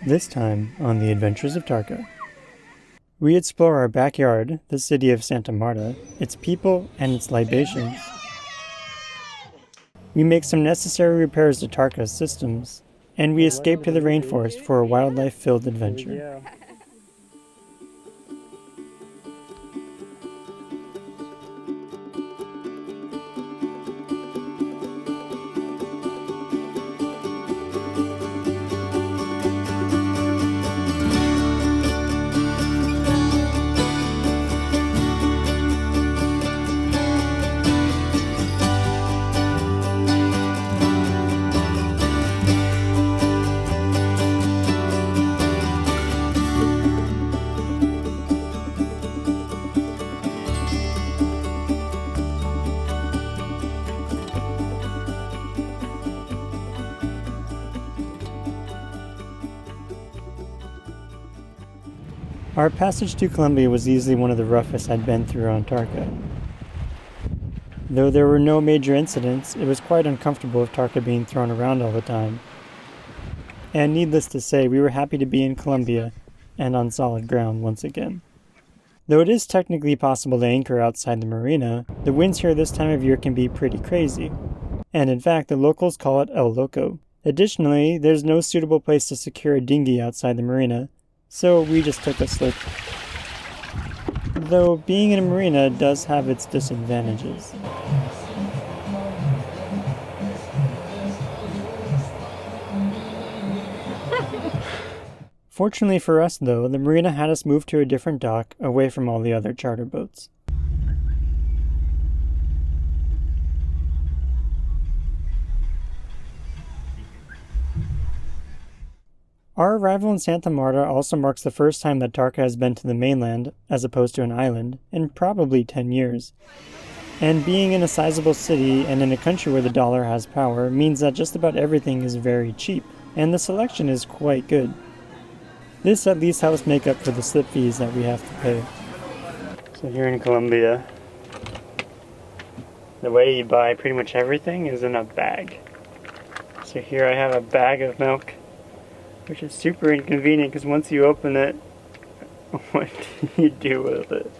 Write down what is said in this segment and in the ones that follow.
This time on The Adventures of Tarka. We explore our backyard, the city of Santa Marta, its people, and its libations. We make some necessary repairs to Tarka's systems, and we escape to the rainforest for a wildlife-filled adventure. Our passage to Colombia was easily one of the roughest I'd been through on Tarka. Though there were no major incidents, it was quite uncomfortable with Tarka being thrown around all the time. And needless to say, we were happy to be in Colombia and on solid ground once again. Though it is technically possible to anchor outside the marina, the winds here this time of year can be pretty crazy. And in fact, the locals call it El Loco. Additionally, there's no suitable place to secure a dinghy outside the marina, so we just took a slip. Though being in a marina does have its disadvantages. Fortunately for us though, the marina had us move to a different dock away from all the other charter boats. Our arrival in Santa Marta also marks the first time that Tarka has been to the mainland, as opposed to an island, in probably 10 years. And being in a sizable city and in a country where the dollar has power means that just about everything is very cheap, and the selection is quite good. This at least helps make up for the slip fees that we have to pay. So here in Colombia, the way you buy pretty much everything is in a bag. So here I have a bag of milk, which is super inconvenient because once you open it, what do you do with it?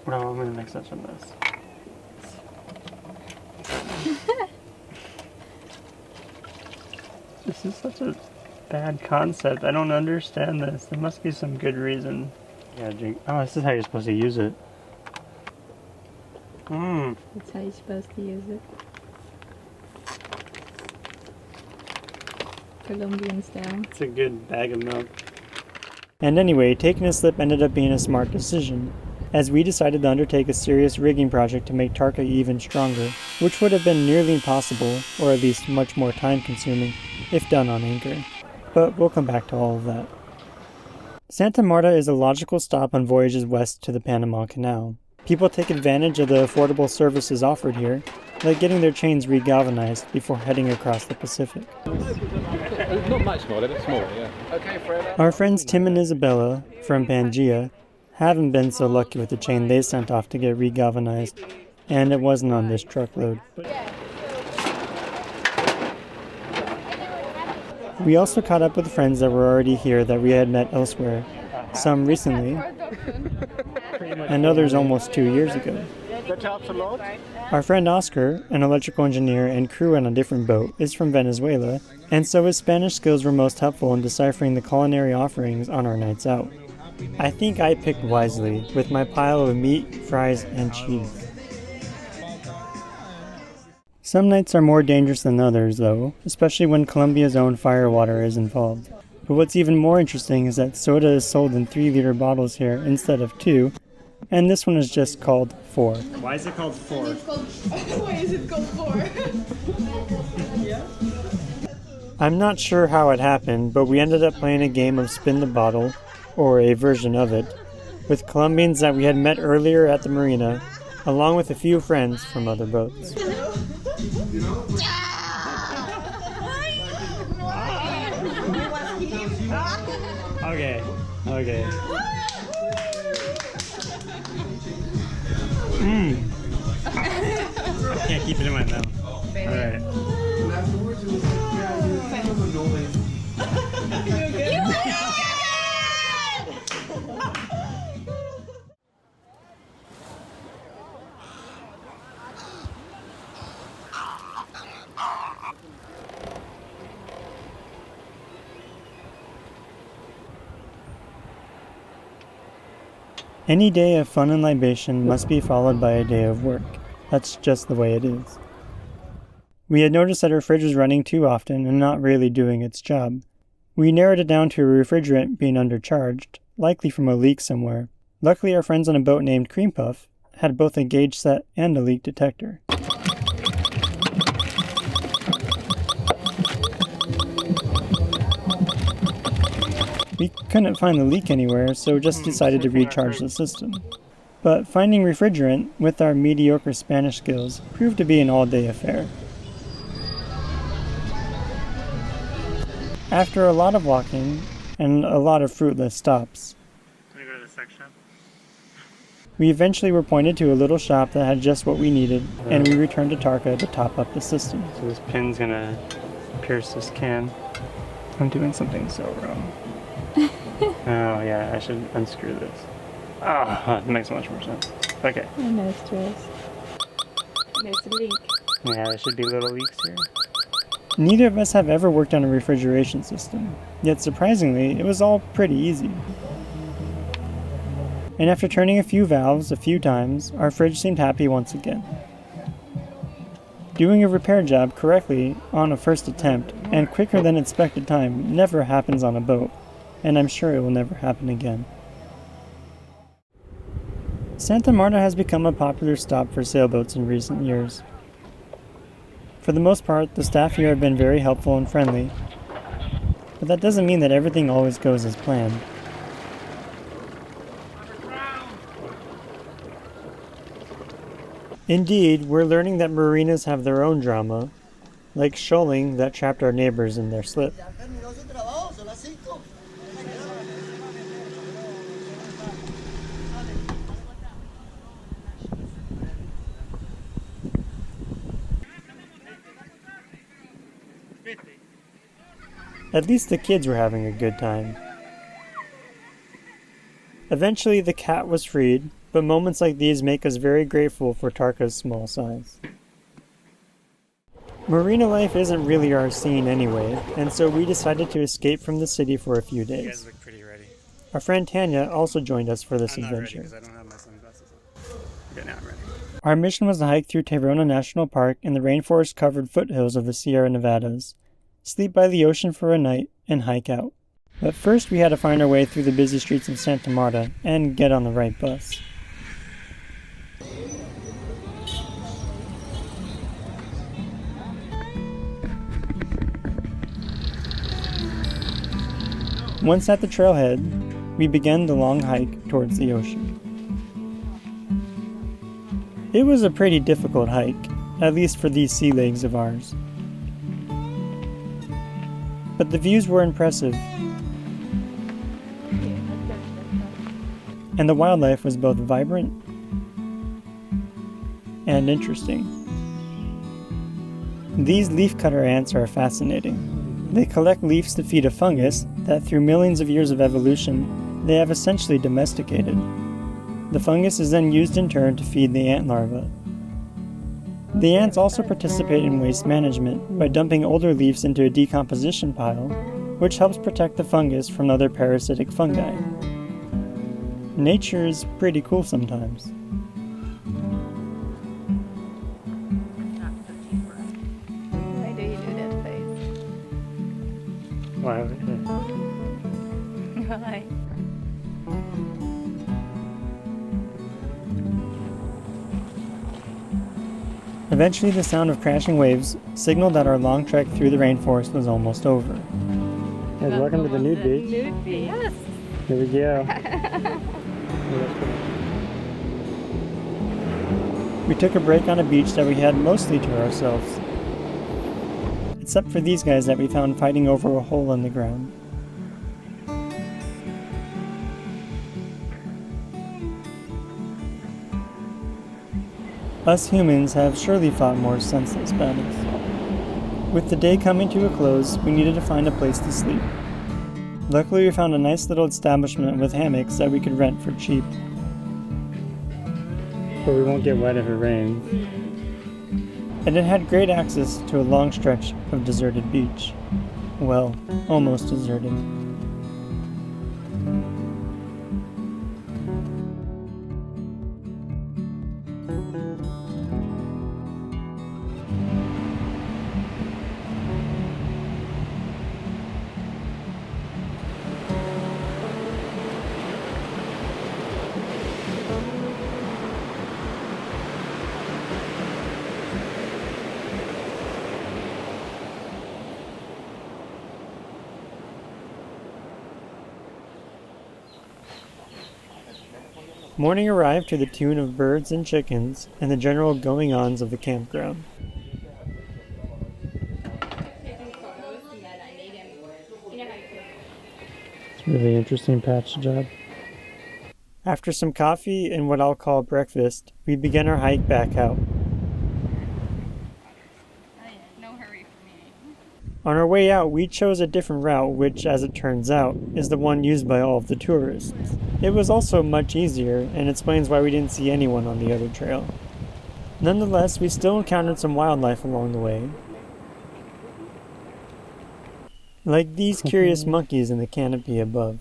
Well, I'm gonna mix up some of this. This is such a bad concept. I don't understand this. There must be some good reason. Yeah, drink. Oh, this is how you're supposed to use it. That's how you're supposed to use it. Colombian style. It's a good bag of milk. And anyway, taking a slip ended up being a smart decision, as we decided to undertake a serious rigging project to make Tarka even stronger, which would have been nearly impossible, or at least much more time-consuming, if done on anchor. But we'll come back to all of that. Santa Marta is a logical stop on voyages west to the Panama Canal. People take advantage of the affordable services offered here, like getting their chains regalvanized before heading across the Pacific. Not much smaller, but smaller, yeah. Okay, Fred. Our friends Tim and Isabella, from Pangea, haven't been so lucky with the chain they sent off to get regalvanized, and it wasn't on this truckload. We also caught up with friends that were already here that we had met elsewhere, some recently, and others almost 2 years ago. Our friend Oscar, an electrical engineer and crew on a different boat, is from Venezuela, and so his Spanish skills were most helpful in deciphering the culinary offerings on our nights out. I think I picked wisely, with my pile of meat, fries, and cheese. Some nights are more dangerous than others, though, especially when Colombia's own firewater is involved. But what's even more interesting is that soda is sold in 3-liter bottles here instead of 2, and this one is just called 4. Why is it called 4? Why is it called 4? I'm not sure how it happened, but we ended up playing a game of Spin the Bottle, or a version of it, with Colombians that we had met earlier at the marina, along with a few friends from other boats. Okay. I can't keep it in my mouth. Alright. Any day of fun and libation must be followed by a day of work. That's just the way it is. We had noticed that our fridge was running too often and not really doing its job. We narrowed it down to a refrigerant being undercharged, likely from a leak somewhere. Luckily, our friends on a boat named Cream Puff had both a gauge set and a leak detector. We couldn't find the leak anywhere, so just decided to recharge the system. But finding refrigerant, with our mediocre Spanish skills, proved to be an all-day affair. After a lot of walking, and a lot of fruitless stops, we eventually were pointed to a little shop that had just what we needed, and we returned to Tarka to top up the system. So this pin's gonna pierce this can. I'm doing something so wrong. Oh yeah, I should unscrew this. Ah, it makes much more sense. Okay. Oh, no stress. There's a leak. Yeah, there should be little leaks here. Neither of us have ever worked on a refrigeration system, yet surprisingly, it was all pretty easy. And after turning a few valves a few times, our fridge seemed happy once again. Doing a repair job correctly on a first attempt, and quicker than expected time, never happens on a boat, and I'm sure it will never happen again. Santa Marta has become a popular stop for sailboats in recent years. For the most part, the staff here have been very helpful and friendly, but that doesn't mean that everything always goes as planned. Indeed, we're learning that marinas have their own drama, like shoaling that trapped our neighbors in their slip. At least the kids were having a good time. Eventually the cat was freed, but moments like these make us very grateful for Tarka's small size. Marina life isn't really our scene anyway, and so we decided to escape from the city for a few days. You guys look pretty ready. Our friend Tanya also joined us for this I'm not ready adventure. because I don't have my sunglasses on. Okay, now I'm ready. Our mission was to hike through Tayrona National Park in the rainforest-covered foothills of the Sierra Nevadas, sleep by the ocean for a night, and hike out. But first we had to find our way through the busy streets of Santa Marta and get on the right bus. Once at the trailhead, we began the long hike towards the ocean. It was a pretty difficult hike, at least for these sea legs of ours. But the views were impressive, and the wildlife was both vibrant and interesting. These leafcutter ants are fascinating. They collect leaves to feed a fungus that, through millions of years of evolution, they have essentially domesticated. The fungus is then used in turn to feed the ant larvae. The ants also participate in waste management by dumping older leaves into a decomposition pile, which helps protect the fungus from other parasitic fungi. Nature is pretty cool sometimes. Why do you do that face? Why would Why? Eventually, the sound of crashing waves signaled that our long trek through the rainforest was almost over. Guys, welcome to the nude beach. Nude beach. Yes. Here we go. We took a break on a beach that we had mostly to ourselves, except for these guys that we found fighting over a hole in the ground. Us humans have surely fought more senseless battles. With the day coming to a close, we needed to find a place to sleep. Luckily, we found a nice little establishment with hammocks that we could rent for cheap. But we won't get wet if it rains. And it had great access to a long stretch of deserted beach. Well, almost deserted. Morning arrived to the tune of birds and chickens and the general going-ons of the campground. It's a really interesting patch job. After some coffee and what I'll call breakfast, we began our hike back out. No hurry for me. On our way out, we chose a different route, which, as it turns out, is the one used by all of the tourists. It was also much easier, and explains why we didn't see anyone on the other trail. Nonetheless, we still encountered some wildlife along the way, like these curious monkeys in the canopy above.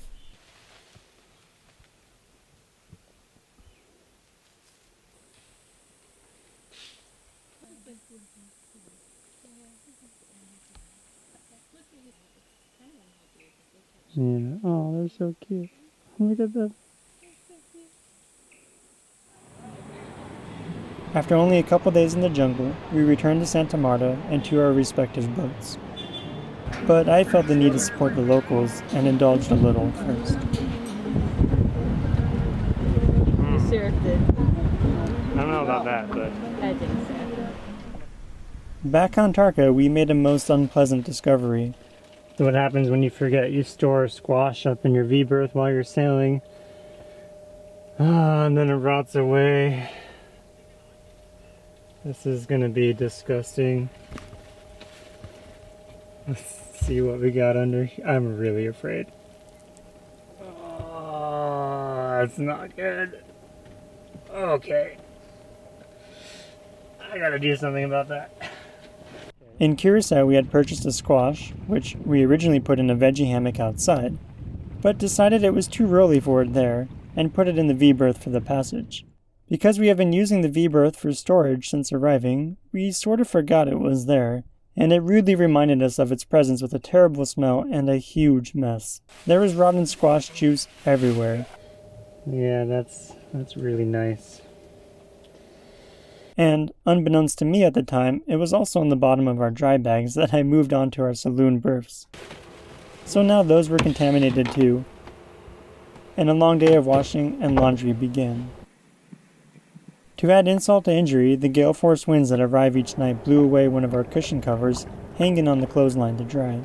Yeah, oh, they're so cute. Look at them. After only a couple days in the jungle, we returned to Santa Marta and to our respective boats. But I felt the need to support the locals and indulged a little first. You surfed it. I don't know about that, but... I think so. Back on Tarka, we made a most unpleasant discovery. So what happens when you forget you store squash up in your V-berth while you're sailing? And then it rots away. This is gonna be disgusting. Let's see what we got under. I'm really afraid. Oh, that's not good. Okay. I gotta do something about that. In Curacao, we had purchased a squash, which we originally put in a veggie hammock outside, but decided it was too early for it there, and put it in the V-berth for the passage. Because we have been using the V-berth for storage since arriving, we sort of forgot it was there, and it rudely reminded us of its presence with a terrible smell and a huge mess. There was rotten squash juice everywhere. Yeah, that's really nice. And, unbeknownst to me at the time, it was also on the bottom of our dry bags that I moved onto our saloon berths. So now those were contaminated too, and a long day of washing and laundry began. To add insult to injury, the gale force winds that arrive each night blew away one of our cushion covers, hanging on the clothesline to dry.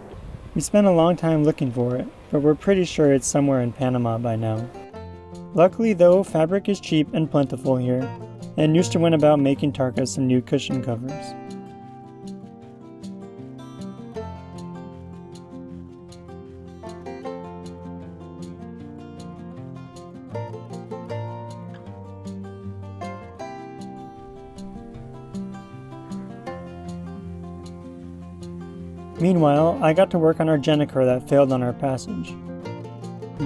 We spent a long time looking for it, but we're pretty sure it's somewhere in Panama by now. Luckily though, fabric is cheap and plentiful here, and Nushta went about making Tarka some new cushion covers. Meanwhile, I got to work on our Gennaker that failed on our passage.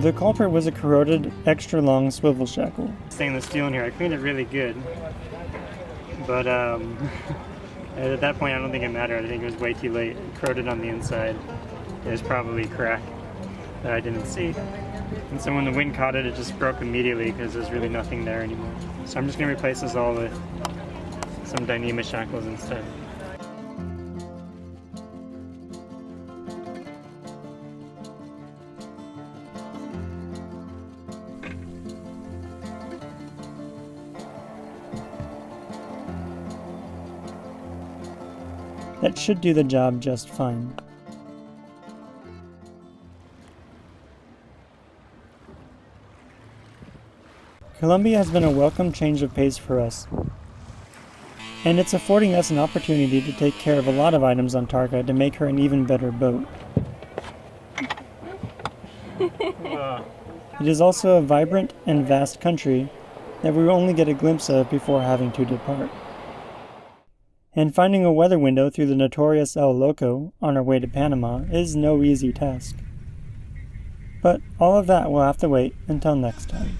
The culprit was a corroded, extra-long swivel shackle. Stainless steel in here. I cleaned it really good. But, at that point I don't think it mattered. I think it was way too late. It corroded on the inside. It was probably a crack that I didn't see. And so when the wind caught it, it just broke immediately because there's really nothing there anymore. So I'm just going to replace this all with some Dyneema shackles instead. That should do the job just fine. Colombia has been a welcome change of pace for us, and it's affording us an opportunity to take care of a lot of items on Tarka to make her an even better boat. It is also a vibrant and vast country that we will only get a glimpse of before having to depart. And finding a weather window through the notorious El Loco on our way to Panama is no easy task. But all of that will have to wait until next time.